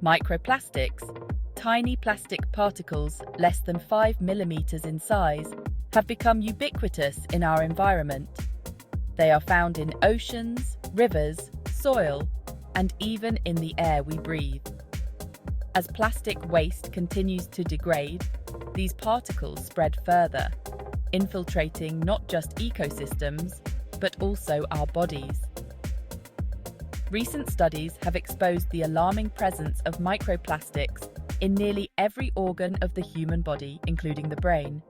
Microplastics, tiny plastic particles less than 5 millimeters in size, have become ubiquitous in our environment. They are found in oceans, rivers, soil, and even in the air we breathe. As plastic waste continues to degrade, these particles spread further, infiltrating not just ecosystems, but also our bodies. Recent studies have exposed the alarming presence of microplastics in nearly every organ of the human body, including the brain,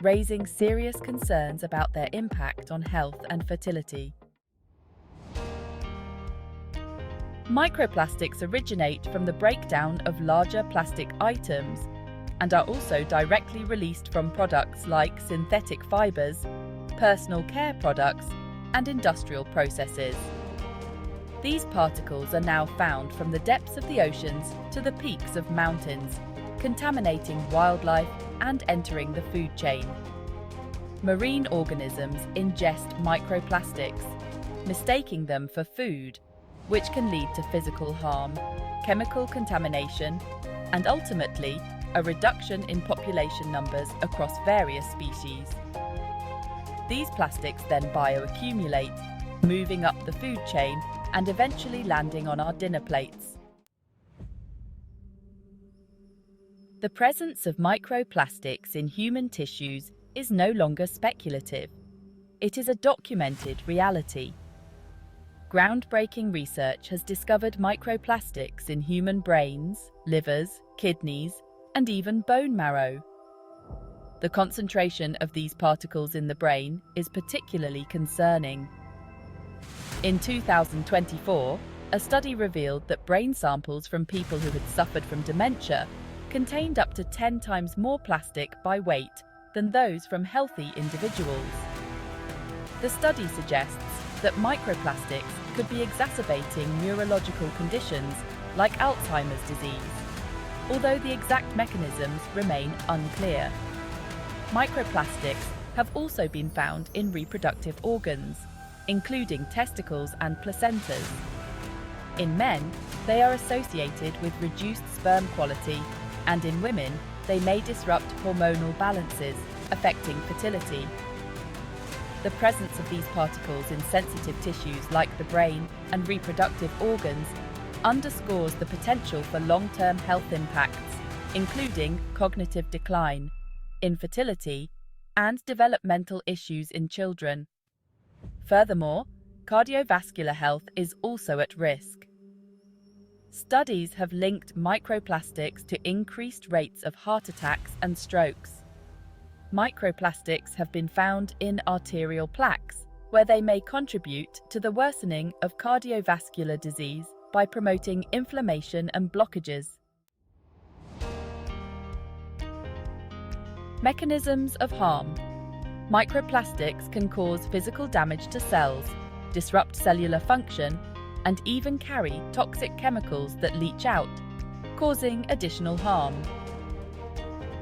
raising serious concerns about their impact on health and fertility. Microplastics originate from the breakdown of larger plastic items and are also directly released from products like synthetic fibers, personal care products, and industrial processes. These particles are now found from the depths of the oceans to the peaks of mountains, contaminating wildlife and entering the food chain. Marine organisms ingest microplastics, mistaking them for food, which can lead to physical harm, chemical contamination, and ultimately, a reduction in population numbers across various species. These plastics then bioaccumulate, moving up the food chain and eventually landing on our dinner plates. The presence of microplastics in human tissues is no longer speculative. It is a documented reality. Groundbreaking research has discovered microplastics in human brains, livers, kidneys, and even bone marrow. The concentration of these particles in the brain is particularly concerning. In 2024, a study revealed that brain samples from people who had suffered from dementia contained up to 10 times more plastic by weight than those from healthy individuals. The study suggests that microplastics could be exacerbating neurological conditions like Alzheimer's disease, although the exact mechanisms remain unclear. Microplastics have also been found in reproductive organs, including testicles and placentas. In men, they are associated with reduced sperm quality, and in women, they may disrupt hormonal balances, affecting fertility. The presence of these particles in sensitive tissues like the brain and reproductive organs underscores the potential for long-term health impacts, including cognitive decline, infertility, and developmental issues in children. Furthermore, cardiovascular health is also at risk. Studies have linked microplastics to increased rates of heart attacks and strokes. Microplastics have been found in arterial plaques, where they may contribute to the worsening of cardiovascular disease by promoting inflammation and blockages. Mechanisms of harm. Microplastics can cause physical damage to cells, disrupt cellular function, and even carry toxic chemicals that leach out, causing additional harm.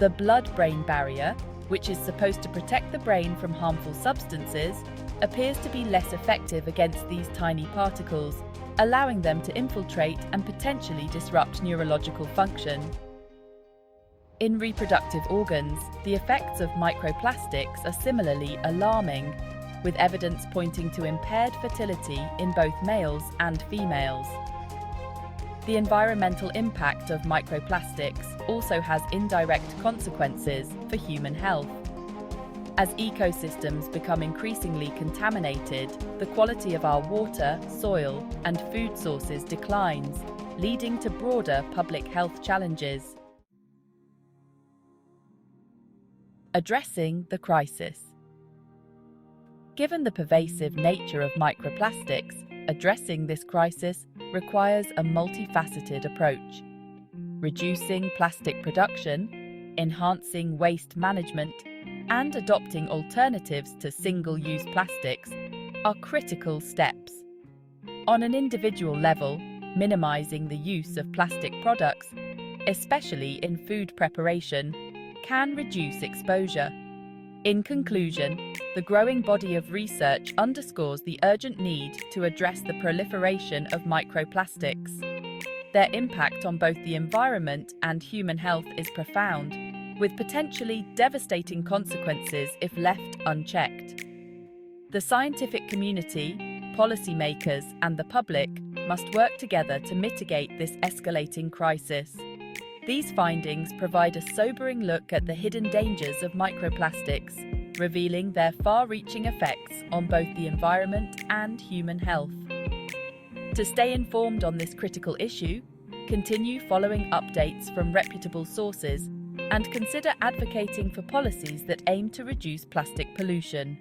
The blood-brain barrier, which is supposed to protect the brain from harmful substances, appears to be less effective against these tiny particles, allowing them to infiltrate and potentially disrupt neurological function. In reproductive organs, the effects of microplastics are similarly alarming, with evidence pointing to impaired fertility in both males and females. The environmental impact of microplastics also has indirect consequences for human health. As ecosystems become increasingly contaminated, the quality of our water, soil, and food sources declines, leading to broader public health challenges. Addressing the crisis. Given the pervasive nature of microplastics, addressing this crisis requires a multifaceted approach. Reducing plastic production, enhancing waste management, and adopting alternatives to single-use plastics are critical steps. On an individual level, minimizing the use of plastic products, especially in food preparation, can reduce exposure. In conclusion, the growing body of research underscores the urgent need to address the proliferation of microplastics. Their impact on both the environment and human health is profound, with potentially devastating consequences if left unchecked. The scientific community, policymakers, and the public must work together to mitigate this escalating crisis. These findings provide a sobering look at the hidden dangers of microplastics, revealing their far-reaching effects on both the environment and human health. To stay informed on this critical issue, continue following updates from reputable sources and consider advocating for policies that aim to reduce plastic pollution.